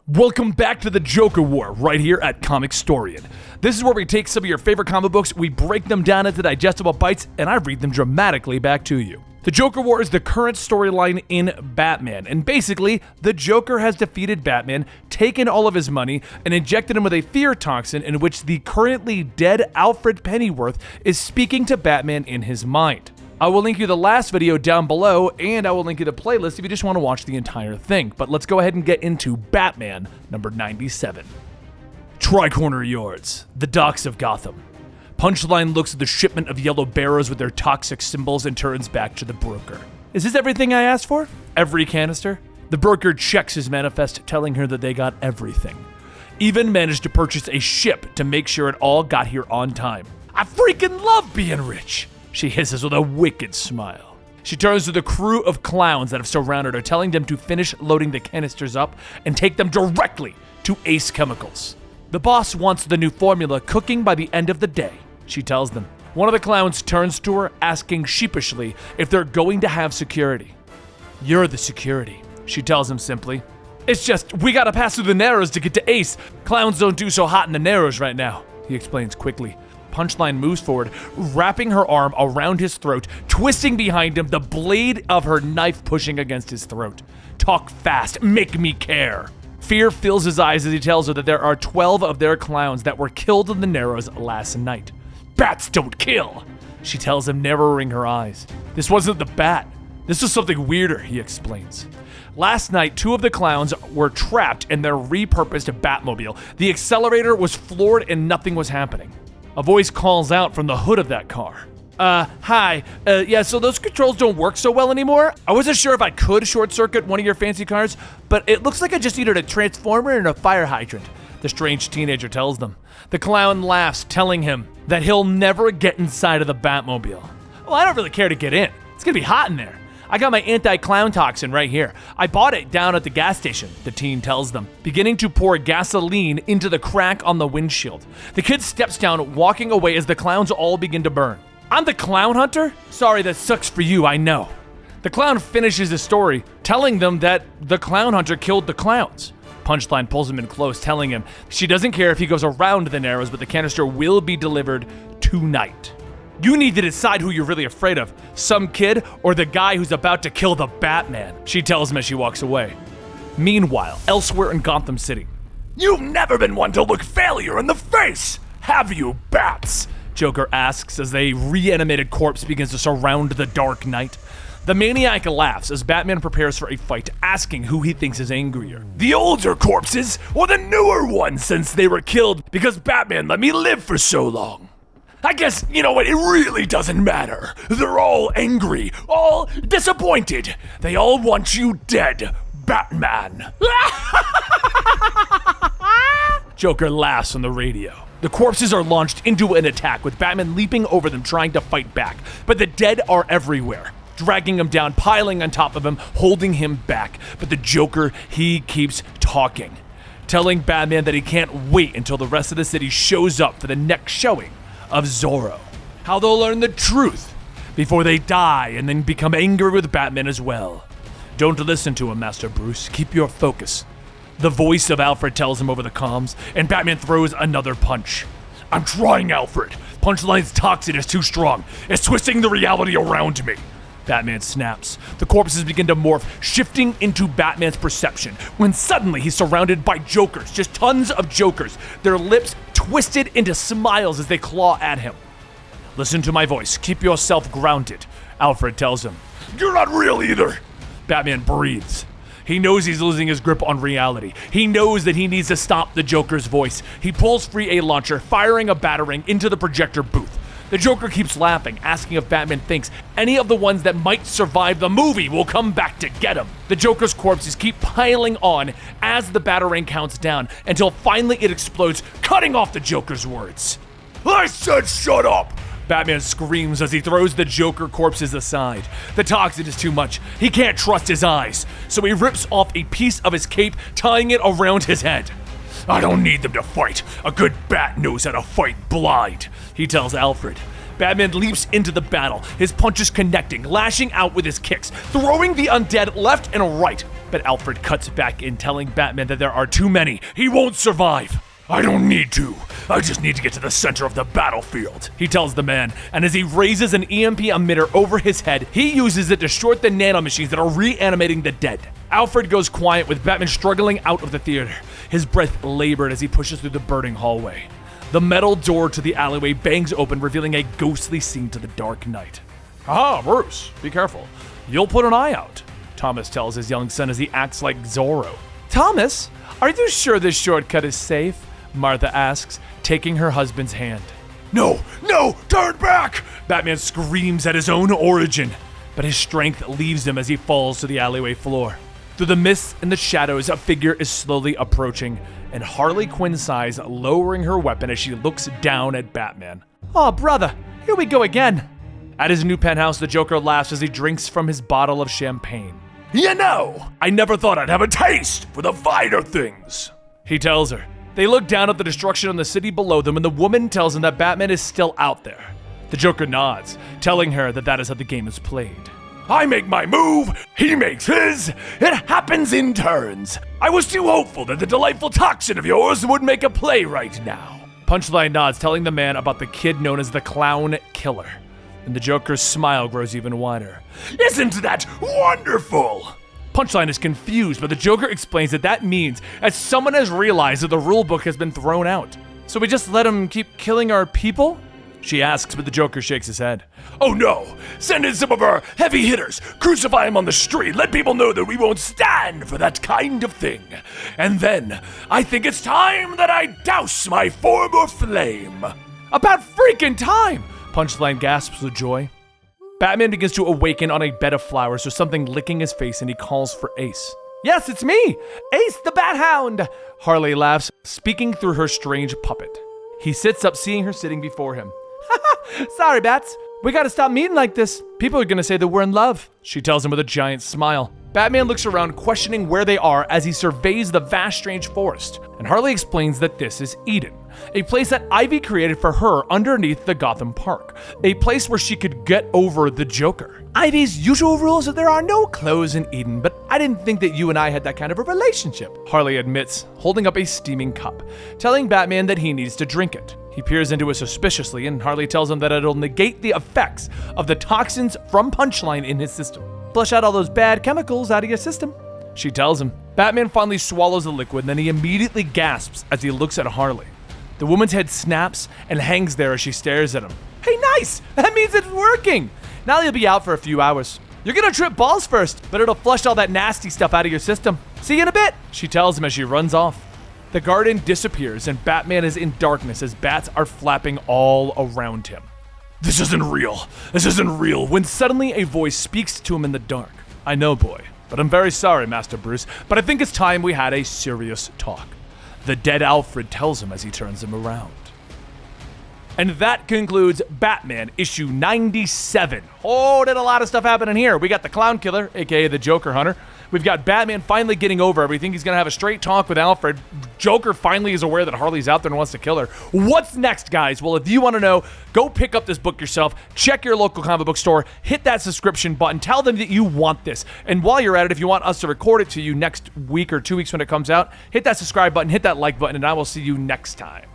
Welcome back to the Joker War, right here at Comicstorian. This is where we take some of your favorite comic books, we break them down into digestible bites, and I read them dramatically back to you. The Joker War is the current storyline in Batman, and basically, the Joker has defeated Batman, taken all of his money, and injected him with a fear toxin in which the currently dead Alfred Pennyworth is speaking to Batman in his mind. I will link you the last video down below, and I will link you the playlist if you just want to watch the entire thing. But let's go ahead and get into Batman number 97. Tricorner Yards, the docks of Gotham. Punchline looks at the shipment of yellow barrows with their toxic symbols and turns back to the broker. Is this everything I asked for? Every canister? The broker checks his manifest, telling her that they got everything. Even managed to purchase a ship to make sure it all got here on time. I freaking love being rich! She hisses with a wicked smile. She turns to the crew of clowns that have surrounded her, telling them to finish loading the canisters up and take them directly to Ace Chemicals. The boss wants the new formula cooking by the end of the day, she tells them. One of the clowns turns to her, asking sheepishly if they're going to have security. You're the security, she tells him simply. It's just, we gotta pass through the Narrows to get to Ace. Clowns don't do so hot in the Narrows right now, he explains quickly. Punchline moves forward, wrapping her arm around his throat, twisting behind him, the blade of her knife pushing against his throat. Talk fast, make me care. Fear fills his eyes as he tells her that there are 12 of their clowns that were killed in the Narrows last night. Bats don't kill, she tells him, narrowing her eyes. This wasn't the bat. This was something weirder, he explains. Last night, 2 of the clowns were trapped in their repurposed Batmobile. The accelerator was floored and nothing was happening. A voice calls out from the hood of that car. Hi. Yeah, so those controls don't work so well anymore. I wasn't sure if I could short circuit one of your fancy cars, but it looks like I just needed a transformer and a fire hydrant, the strange teenager tells them. The clown laughs, telling him that he'll never get inside of the Batmobile. Well, I don't really care to get in. It's gonna be hot in there. I got my anti-clown toxin right here. I bought it down at the gas station, the teen tells them, beginning to pour gasoline into the crack on the windshield. The kid steps down, walking away as the clowns all begin to burn. I'm the clown hunter? Sorry, that sucks for you, I know. The clown finishes his story, telling them that the clown hunter killed the clowns. Punchline pulls him in close, telling him she doesn't care if he goes around the Narrows, but the canister will be delivered tonight. You need to decide who you're really afraid of, some kid or the guy who's about to kill the Batman, she tells him as she walks away. Meanwhile, elsewhere in Gotham City. You've never been one to look failure in the face, have you, bats? Joker asks as a reanimated corpse begins to surround the Dark Knight. The maniac laughs as Batman prepares for a fight, asking who he thinks is angrier. The older corpses or the newer ones since they were killed because Batman let me live for so long? I guess, you know what, it really doesn't matter. They're all angry, all disappointed. They all want you dead, Batman. Joker laughs on the radio. The corpses are launched into an attack, with Batman leaping over them trying to fight back. But the dead are everywhere, dragging him down, piling on top of him, holding him back. But the Joker, he keeps talking, telling Batman that he can't wait until the rest of the city shows up for the next showing of Zorro. How they'll learn the truth before they die and then become angry with Batman as well. Don't listen to him, Master Bruce. Keep your focus. The voice of Alfred tells him over the comms, and Batman throws another punch. I'm trying, Alfred. Punchline's toxin is too strong. It's twisting the reality around me. Batman snaps. The corpses begin to morph, shifting into Batman's perception, when suddenly he's surrounded by Jokers, just tons of Jokers, their lips twisted into smiles as they claw at him. Listen to my voice. Keep yourself grounded, Alfred tells him. You're not real either. Batman breathes. He knows he's losing his grip on reality. He knows that he needs to stop the Joker's voice. He pulls free a launcher, firing a batarang into the projector booth. The Joker keeps laughing, asking if Batman thinks any of the ones that might survive the movie will come back to get him. The Joker's corpses keep piling on as the batarang counts down until finally it explodes, cutting off the Joker's words. I said shut up! Batman screams as he throws the Joker corpses aside. The toxin is too much. He can't trust his eyes, so he rips off a piece of his cape, tying it around his head. I don't need them to fight. A good bat knows how to fight blind, he tells Alfred. Batman leaps into the battle, his punches connecting, lashing out with his kicks, throwing the undead left and right. But Alfred cuts back in, telling Batman that there are too many. He won't survive. I don't need to. I just need to get to the center of the battlefield, he tells the man, and as he raises an EMP emitter over his head, he uses it to short the nanomachines that are reanimating the dead. Alfred goes quiet with Batman struggling out of the theater, his breath labored as he pushes through the burning hallway. The metal door to the alleyway bangs open, revealing a ghostly scene to the dark night. Ah, Bruce, be careful. You'll put an eye out, Thomas tells his young son as he acts like Zorro. Thomas, are you sure this shortcut is safe? Martha asks, taking her husband's hand. No, turn back! Batman screams at his own origin, but his strength leaves him as he falls to the alleyway floor. Through the mists and the shadows, a figure is slowly approaching, and Harley Quinn sighs, lowering her weapon as she looks down at Batman. Oh, brother, here we go again. At his new penthouse, the Joker laughs as he drinks from his bottle of champagne. You know, I never thought I'd have a taste for the finer things, he tells her. They look down at the destruction in the city below them, and the woman tells him that Batman is still out there. The Joker nods, telling her that that is how the game is played. I make my move, he makes his. It happens in turns. I was too hopeful that the delightful Toxin of yours would make a play right now. Punchline nods, telling the man about the kid known as the Clown Killer. And the Joker's smile grows even wider. Isn't that wonderful? Punchline is confused, but the Joker explains that means as someone has realized that the rulebook has been thrown out. So we just let him keep killing our people? She asks, but the Joker shakes his head. Oh no! Send in some of our heavy hitters! Crucify him on the street! Let people know that we won't stand for that kind of thing! And then, I think it's time that I douse my former flame! About freaking time! Punchline gasps with joy. Batman begins to awaken on a bed of flowers with something licking his face, and he calls for Ace. Yes, it's me! Ace the Bat Hound! Harley laughs, speaking through her strange puppet. He sits up, seeing her sitting before him. Sorry, Bats. We gotta stop meeting like this. People are gonna say that we're in love, she tells him with a giant smile. Batman looks around, questioning where they are as he surveys the vast, strange forest. And Harley explains that this is Eden, a place that Ivy created for her underneath the Gotham Park, a place where she could get over the Joker. Ivy's usual rule is that there are no clothes in Eden, but I didn't think that you and I had that kind of a relationship, Harley admits, holding up a steaming cup, telling Batman that he needs to drink it. He peers into it suspiciously, and Harley tells him that it'll negate the effects of the toxins from Punchline in his system. Flush out all those bad chemicals out of your system, she tells him. Batman finally swallows the liquid, and then he immediately gasps as he looks at Harley. The woman's head snaps and hangs there as she stares at him. Hey, nice! That means it's working! Now you'll be out for a few hours. You're gonna trip balls first, but it'll flush all that nasty stuff out of your system. See you in a bit, she tells him as she runs off. The garden disappears, and Batman is in darkness as bats are flapping all around him. This isn't real. This isn't real. When suddenly a voice speaks to him in the dark. I know, boy, but I'm very sorry, Master Bruce, but I think it's time we had a serious talk. The dead Alfred tells him as he turns him around. And that concludes Batman issue 97. Oh, did a lot of stuff happen in here. We got the Clown Killer, aka the Joker Hunter. We've got Batman finally getting over everything. He's gonna have a straight talk with Alfred. Joker finally is aware that Harley's out there and wants to kill her. What's next, guys? Well, if you want to know, go pick up this book yourself. Check your local comic book store. Hit that subscription button. Tell them that you want this. And while you're at it, if you want us to record it to you next week or 2 weeks when it comes out, hit that subscribe button, hit that like button, and I will see you next time.